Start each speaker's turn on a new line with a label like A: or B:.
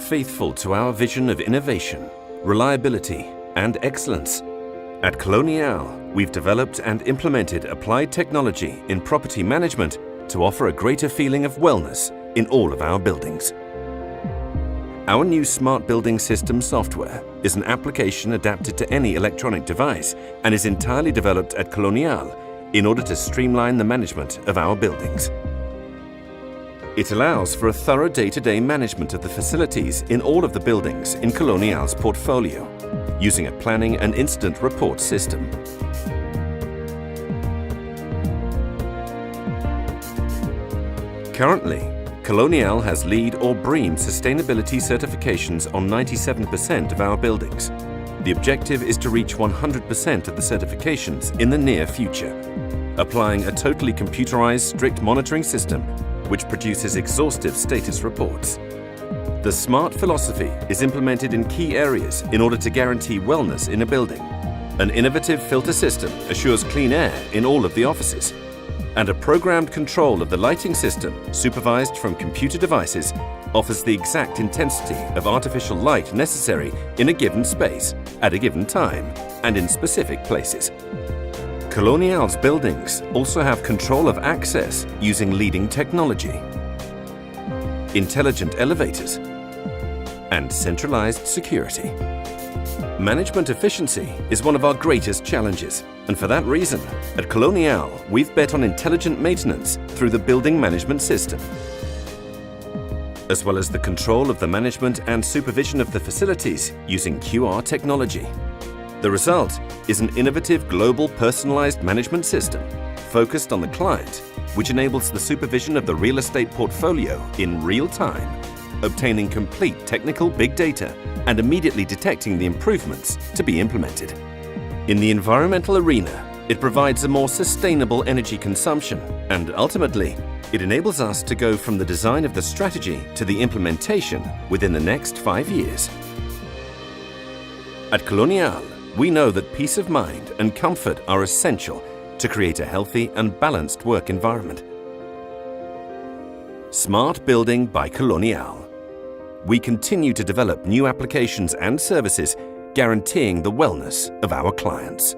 A: faithful to our vision of innovation, reliability, and excellence. At Colonial, we've developed and implemented applied technology in property management to offer a greater feeling of wellness in all of our buildings. Our new Smart Building System software is an application adapted to any electronic device and is entirely developed at Colonial in order to streamline the management of our buildings. It allows for a thorough day-to-day management of the facilities in all of the buildings in Colonial's portfolio, using a planning and incident report system. Currently, Colonial has LEED or BREEAM sustainability certifications on 97% of our buildings. The objective is to reach 100% of the certifications in the near future, applying a totally computerized strict monitoring system which produces exhaustive status reports. The SMART philosophy is implemented in key areas in order to guarantee wellness in a building. An innovative filter system assures clean air in all of the offices, and a programmed control of the lighting system, supervised from computer devices, offers the exact intensity of artificial light necessary in a given space, at a given time, and in specific places. Colonial's buildings also have control of access using leading technology, intelligent elevators, and centralized security. Management efficiency is one of our greatest challenges, and for that reason, at Colonial, we've bet on intelligent maintenance through the building management system, as well as the control of the management and supervision of the facilities using QR technology. The result is an innovative global personalized management system focused on the client, which enables the supervision of the real estate portfolio in real time, obtaining complete technical big data and immediately detecting the improvements to be implemented. In the environmental arena, it provides a more sustainable energy consumption, and ultimately, it enables us to go from the design of the strategy to the implementation within the next 5 years. At Colonial, we know that peace of mind and comfort are essential to create a healthy and balanced work environment. Smart Building by Colonial. We continue to develop new applications and services guaranteeing the wellness of our clients.